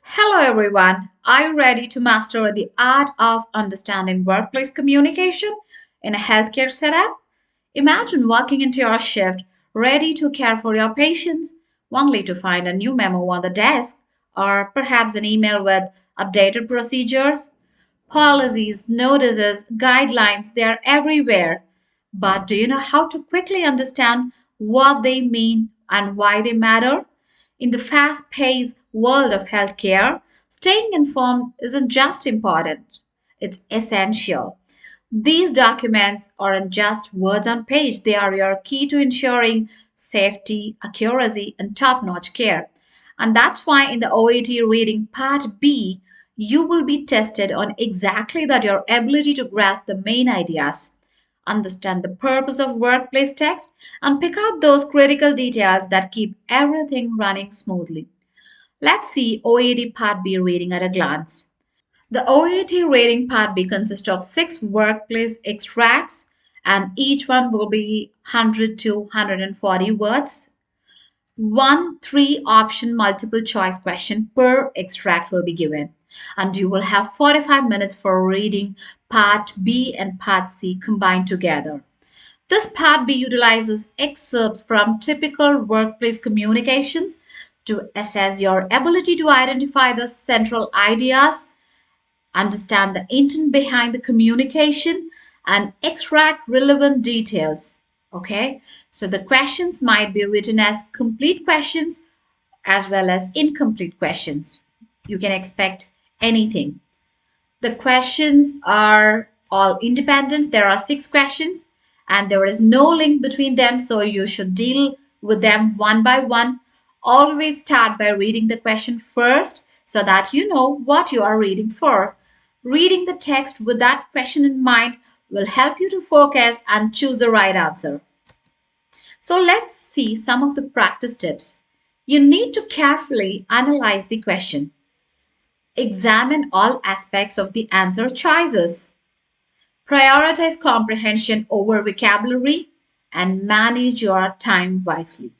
Hello everyone. Are you ready to master the art of understanding workplace communication in a healthcare setup? Imagine walking into your shift ready to care for your patients, only to find a new memo on the desk or perhaps an email with updated procedures. Policies, notices, guidelines, they are everywhere. But do you know how to quickly understand what they mean and why they matter? In the fast paced world of healthcare, staying informed isn't just important, it's essential. These documents aren't just words on page, they are your key to ensuring safety, accuracy, and top notch care. And that's why in the OET Reading Part B, you will be tested on exactly that your ability to grasp the main ideas, understand the purpose of workplace text, and pick out those critical details that keep everything running smoothly. Let's see OET Part B reading at a glance. The OET rating Part B consists of six workplace extracts, and each one will be 100 to 140 words. One three option multiple choice question per extract will be given, and you will have 45 minutes for reading Part B and Part C combined together. This Part B utilizes excerpts from typical workplace communications to assess your ability to identify the central ideas, understand the intent behind the communication, and extract relevant details. Okay, so the questions might be written as complete questions as well as incomplete questions. You can expect anything. The questions are all independent. There are six questions and there is no link between them, so you should deal with them one by one. Always start by reading the question first so that you know what you are reading for. Reading the text with that question in mind will help you to focus and choose the right answer. So let's see some of the practice tips. You need to carefully analyze the question. Examine all aspects of the answer choices. Prioritize comprehension over vocabulary and manage your time wisely.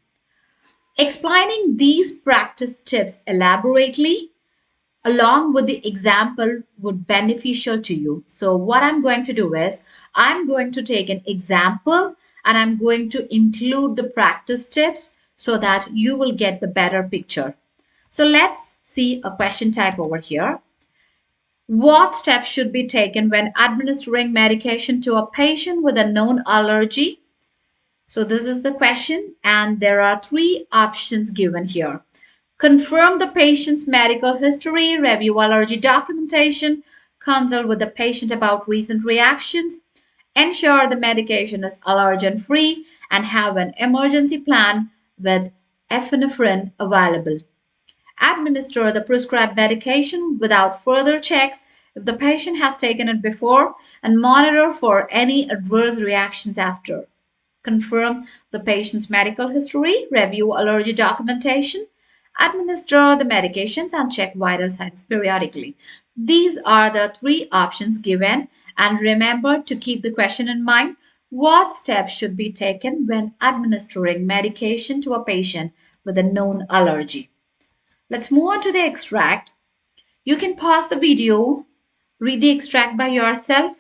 Explaining these practice tips elaborately along with the example would beneficial to you. So what I'm going to do is I'm going to take an example and I'm going to include the practice tips so that you will get the better picture. So let's see a question type over here. What steps should be taken when administering medication to a patient with a known allergy? So this is the question and there are three options given here. Confirm the patient's medical history, review allergy documentation, consult with the patient about recent reactions, ensure the medication is allergen free, and have an emergency plan with epinephrine available. Administer the prescribed medication without further checks if the patient has taken it before and monitor for any adverse reactions after. Confirm the patient's medical history, review allergy documentation, administer the medications, and check vital signs periodically. These are the three options given, and remember to keep the question in mind. What steps should be taken when administering medication to a patient with a known allergy? Let's move on to the extract. You can pause the video, read the extract by yourself,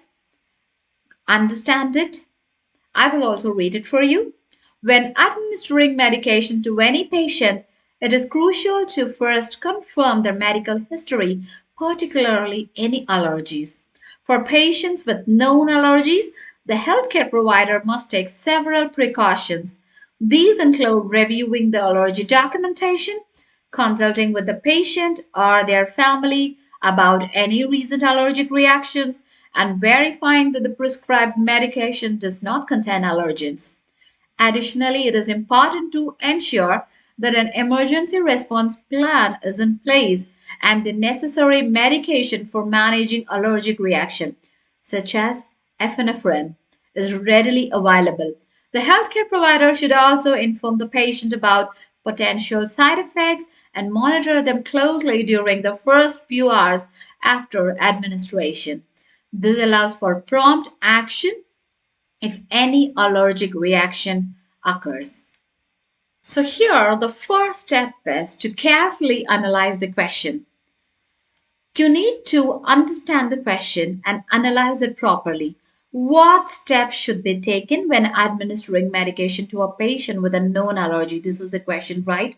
understand it. I will also read it for you. When administering medication to any patient, it is crucial to first confirm their medical history, particularly any allergies. For patients with known allergies, the healthcare provider must take several precautions. These include reviewing the allergy documentation, consulting with the patient or their family about any recent allergic reactions, and verifying that the prescribed medication does not contain allergens. Additionally, it is important to ensure that an emergency response plan is in place and the necessary medication for managing allergic reaction, such as epinephrine, is readily available. The healthcare provider should also inform the patient about potential side effects and monitor them closely during the first few hours after administration. This allows for prompt action if any allergic reaction occurs. So here, the first step is to carefully analyze the question. You need to understand the question and analyze it properly. What steps should be taken when administering medication to a patient with a known allergy? This is the question, right?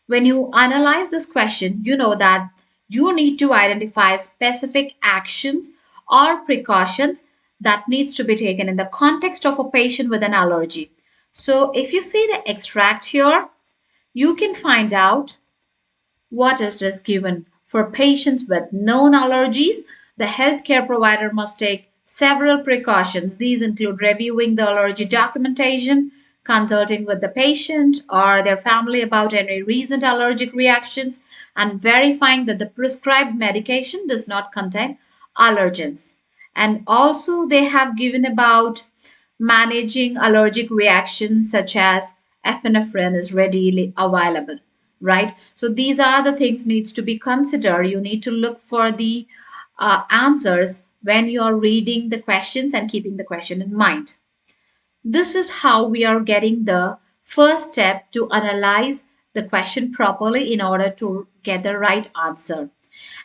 When you analyze this question, you know that you need to identify specific actions or precautions that needs to be taken in the context of a patient with an allergy. So if you see the extract here, you can find out what is just given. For patients with known allergies, the healthcare provider must take several precautions. These include reviewing the allergy documentation, consulting with the patient or their family about any recent allergic reactions, and verifying that the prescribed medication does not contain allergens. And also, they have given about managing allergic reactions such as epinephrine is readily available, right? So these are the things needs to be considered. You need to look for the answers when you are reading the questions and keeping the question in mind. This is how we are getting the first step to analyze the question properly in order to get the right answer.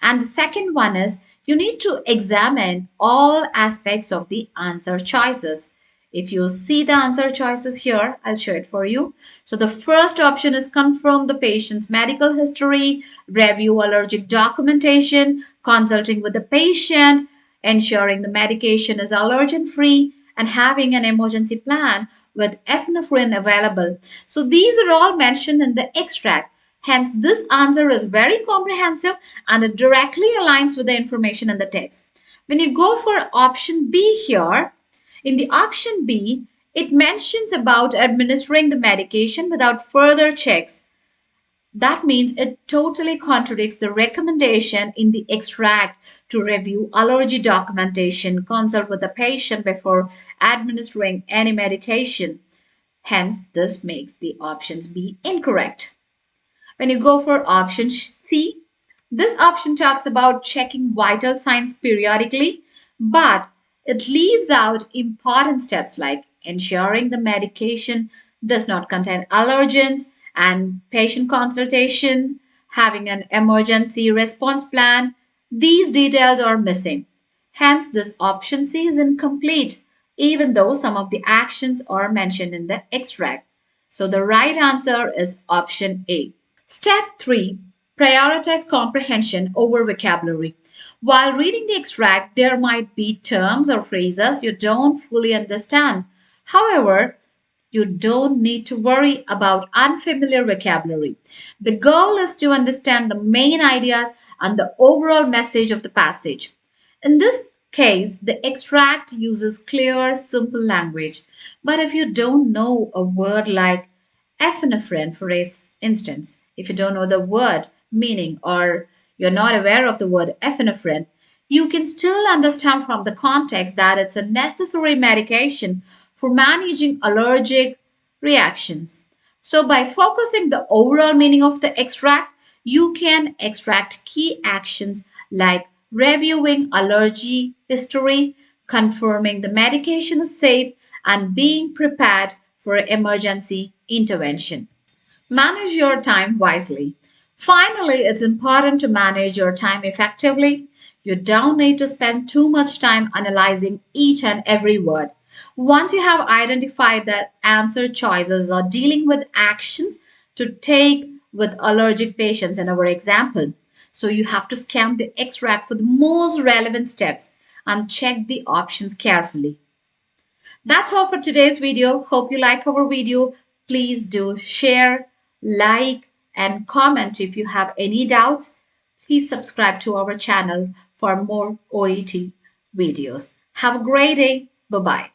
And the second one is you need to examine all aspects of the answer choices. If you see the answer choices here, I'll show it for you. So the first option is confirm the patient's medical history, review allergic documentation, consulting with the patient, ensuring the medication is allergen free, and having an emergency plan with epinephrine available. So these are all mentioned in the extract. Hence, this answer is very comprehensive and it directly aligns with the information in the text. When you go for option B here, in the option B, it mentions about administering the medication without further checks. That means it totally contradicts the recommendation in the extract to review allergy documentation, consult with the patient before administering any medication. Hence, this makes the options B incorrect. When you go for option C, this option talks about checking vital signs periodically, but it leaves out important steps like ensuring the medication does not contain allergens and patient consultation, having an emergency response plan. These details are missing. Hence, this option C is incomplete, even though some of the actions are mentioned in the extract. So the right answer is option A. Step 3. Prioritize comprehension over vocabulary. While reading the extract, there might be terms or phrases you don't fully understand. However, you don't need to worry about unfamiliar vocabulary. The goal is to understand the main ideas and the overall message of the passage. In this case, the extract uses clear, simple language. But if you don't know a word like epinephrine, for instance, if you don't know the word meaning or you're not aware of the word epinephrine, you can still understand from the context that it's a necessary medication for managing allergic reactions. So by focusing the overall meaning of the extract, you can extract key actions like reviewing allergy history, confirming the medication is safe, and being prepared for emergency intervention. Manage your time wisely. Finally, it's important to manage your time effectively. You don't need to spend too much time analyzing each and every word. Once you have identified the answer choices or dealing with actions to take with allergic patients in our example, so you have to scan the extract for the most relevant steps and check the options carefully. That's all for today's video. Hope you like our video. Please do share, like, and comment if you have any doubts. Please subscribe to our channel for more OET videos. Have a great day. Bye-bye.